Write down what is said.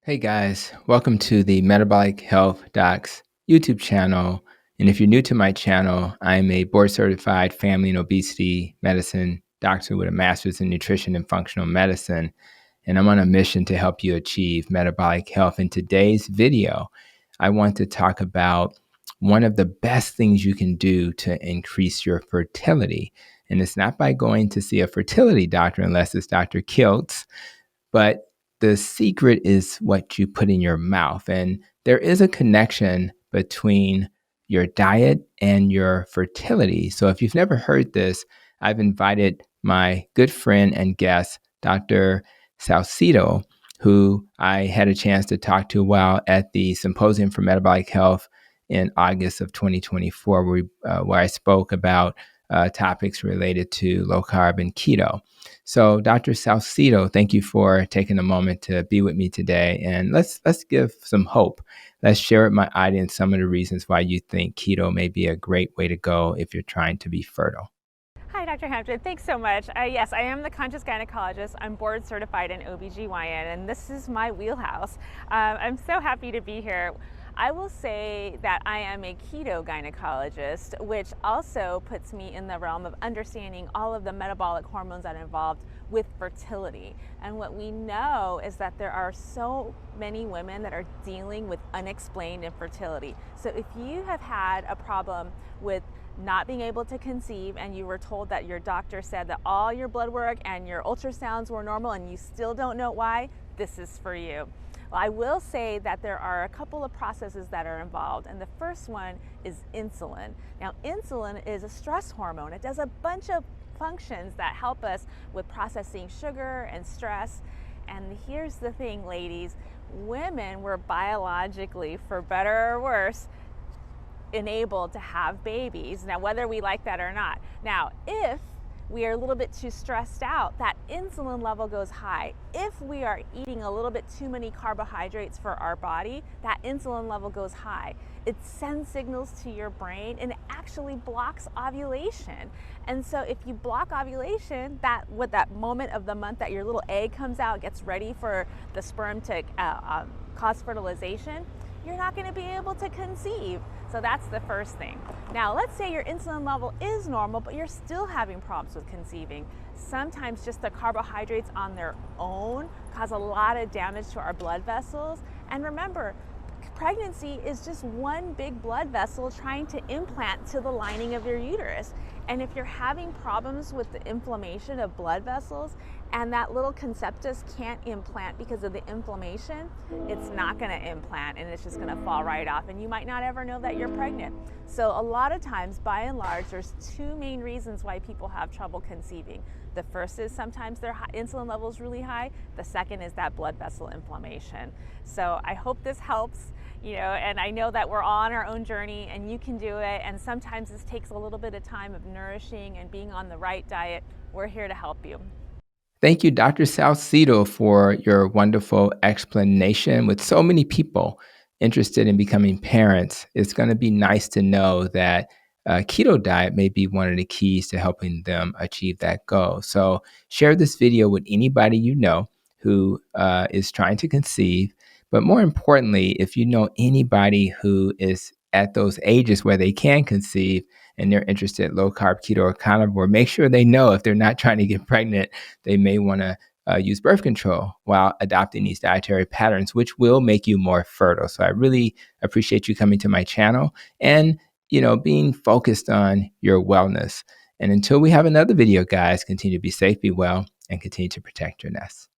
Hey guys, welcome to the Metabolic Health Docs YouTube channel. And if you're new to my channel, I'm a board certified family and obesity medicine doctor with a master's in nutrition and functional medicine. And I'm on a mission to help you achieve metabolic health. In today's video, I want to talk about one of the best things you can do to increase your fertility. And it's not by going to see a fertility doctor unless it's Dr. Kiltz, but the secret is what you put in your mouth. And there is a connection between your diet and your fertility. So if you've never heard this, I've invited my good friend and guest, Dr. Salcido, who I had a chance to talk to while at the Symposium for Metabolic Health in August of 2024, where I spoke about topics related to low carb and keto. So, Dr. Salcido, thank you for taking a moment to be with me today. And let's give some hope. Let's share with my audience some of the reasons why you think keto may be a great way to go if you're trying to be fertile. Hi, Dr. Hampton. Thanks so much. Yes, I am the conscious gynecologist. I'm board certified in OBGYN, and this is my wheelhouse. I'm so happy to be here. I will say that I am a keto gynecologist, which also puts me in the realm of understanding all of the metabolic hormones that are involved with fertility. And what we know is that there are so many women that are dealing with unexplained infertility. So if you have had a problem with not being able to conceive and you were told that your doctor said that all your blood work and your ultrasounds were normal and you still don't know why, this is for you. Well, I will say that there are a couple of processes that are involved, and the first one is insulin. Now, insulin is a stress hormone. It does a bunch of functions that help us with processing sugar and stress. And here's the thing, ladies, women were biologically, for better or worse, enabled to have babies. Now, whether we like that or not. Now, if we are a little bit too stressed out, that insulin level goes high. If we are eating a little bit too many carbohydrates for our body, that insulin level goes high. It sends signals to your brain and it actually blocks ovulation. And so if you block ovulation, that moment of the month that your little egg comes out, gets ready for the sperm to cause fertilization, you're not going to be able to conceive. So that's the first thing. Now, let's say your insulin level is normal, but you're still having problems with conceiving. Sometimes just the carbohydrates on their own cause a lot of damage to our blood vessels. And remember, pregnancy is just one big blood vessel trying to implant to the lining of your uterus. And if you're having problems with the inflammation of blood vessels and that little conceptus can't implant because of the inflammation, it's not going to implant and it's just going to fall right off, and you might not ever know that you're pregnant. So a lot of times, by and large, there's two main reasons why people have trouble conceiving. The first is sometimes their insulin level is really high. The second is that blood vessel inflammation. So I hope this helps. And I know that we're all on our own journey and you can do it. And sometimes this takes a little bit of time of nourishing and being on the right diet. We're here to help you. Thank you, Dr. Salcido, for your wonderful explanation. With so many people interested in becoming parents, it's going to be nice to know that keto diet may be one of the keys to helping them achieve that goal. So share this video with anybody you know who is trying to conceive. But more importantly, if you know anybody who is at those ages where they can conceive and they're interested in low carb, keto, or carnivore, make sure they know if they're not trying to get pregnant, they may want to use birth control while adopting these dietary patterns, which will make you more fertile. So I really appreciate you coming to my channel and, being focused on your wellness. And until we have another video, guys, continue to be safe, be well, and continue to protect your nest.